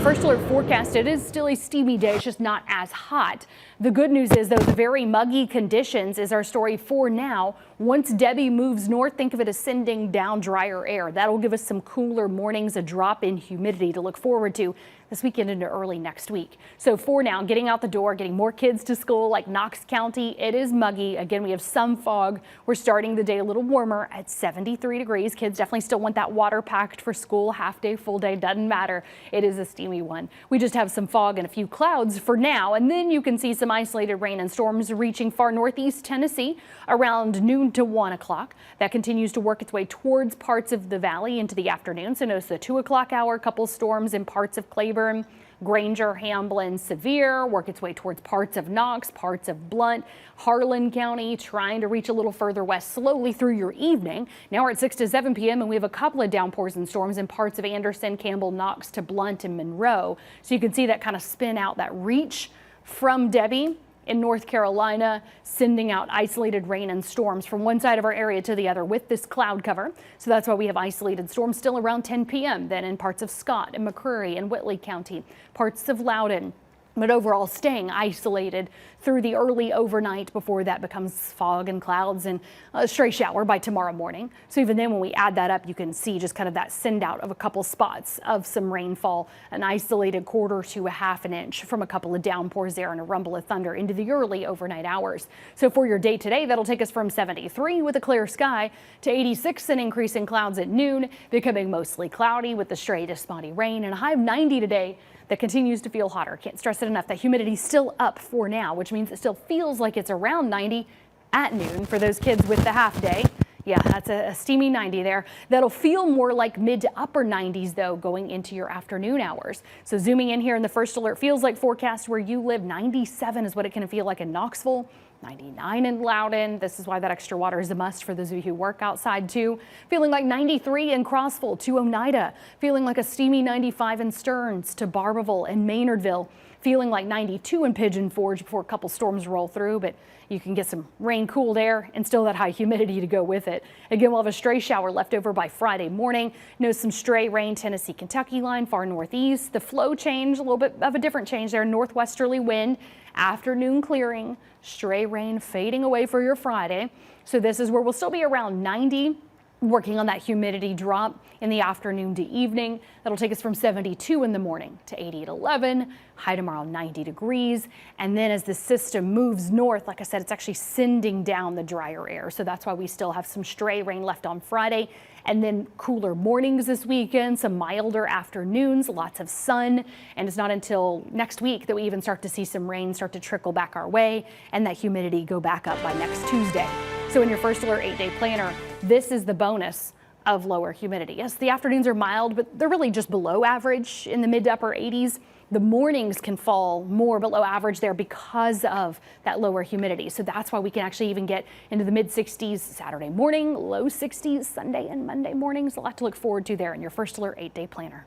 First alert forecast, it is still a steamy day, it's just not as hot. The good news is those very muggy conditions is our story for now. Once Debby moves north, think of it as sending down drier air. That'll give us some cooler mornings, a drop in humidity to look forward to this weekend into early next week. So for now, getting out the door, getting more kids to school like Knox County, it is muggy. Again, we have some fog. We're starting the day a little warmer at 73 degrees. Kids definitely still want that water packed for school, half day, full day, doesn't matter. It is a steamy one. We just have some fog and a few clouds for now, and then you can see some isolated rain and storms reaching far northeast Tennessee around noon to 1 o'clock. That continues to work its way towards parts of the valley into the afternoon. So notice the 2 o'clock hour, couple storms in parts of Claiborne, Granger, Hamblin, severe, work its way towards parts of Knox, parts of Blunt, Harlan County, trying to reach a little further west slowly through your evening. Now we're at 6 to 7 p.m. and we have a couple of downpours and storms in parts of Anderson, Campbell, Knox to Blunt and Monroe. So you can see that kind of spin out, that reach from Debby in North Carolina, sending out isolated rain and storms from one side of our area to the other with this cloud cover. So that's why we have isolated storms still around 10 p.m. then in parts of Scott and McCreary and Whitley County, parts of Loudoun. But overall staying isolated through the early overnight before that becomes fog and clouds and a stray shower by tomorrow morning. So even then when we add that up, you can see just kind of that send out of a couple spots of some rainfall, an isolated quarter to a half an inch from a couple of downpours there and a rumble of thunder into the early overnight hours. So for your day today, that'll take us from 73 with a clear sky to 86 and increasing clouds at noon, becoming mostly cloudy with the stray to spotty rain and a high of 90 today. That continues to feel hotter. Can't stress it enough. That humidity's still up for now, which means it still feels like it's around 90 at noon for those kids with the half day. Yeah, that's a steamy 90 there. That'll feel more like mid to upper 90s though going into your afternoon hours. So zooming in here in the first alert, feels like forecast where you live. 97 is what it can feel like in Knoxville. 99 in Loudoun. This is why that extra water is a must for those of you who work outside too. Feeling like 93 in Crossville to Oneida. Feeling like a steamy 95 in Stearns to Barberville and Maynardville. Feeling like 92 in Pigeon Forge before a couple storms roll through, but you can get some rain, cooled air, and still that high humidity to go with it. Again, we'll have a stray shower left over by Friday morning. Notice some stray rain, Tennessee, Kentucky line, far northeast. The flow change, a little bit of a different change there. Northwesterly wind, afternoon clearing, stray rain fading away for your Friday. So this is where we'll still be around 90. Working on that humidity drop in the afternoon to evening. That'll take us from 72 in the morning to 80 at 11, high tomorrow 90 degrees. And then as the system moves north, like I said, it's actually sending down the drier air. So that's why we still have some stray rain left on Friday and then cooler mornings this weekend, some milder afternoons, lots of sun. And it's not until next week that we even start to see some rain start to trickle back our way and that humidity go back up by next Tuesday. So in your first alert 8-day planner, this is the bonus of lower humidity. Yes, the afternoons are mild, but they're really just below average in the mid to upper 80s. The mornings can fall more below average there because of that lower humidity. So that's why we can actually even get into the mid 60s Saturday morning, low 60s Sunday and Monday mornings. A lot to look forward to there in your first alert 8-day planner.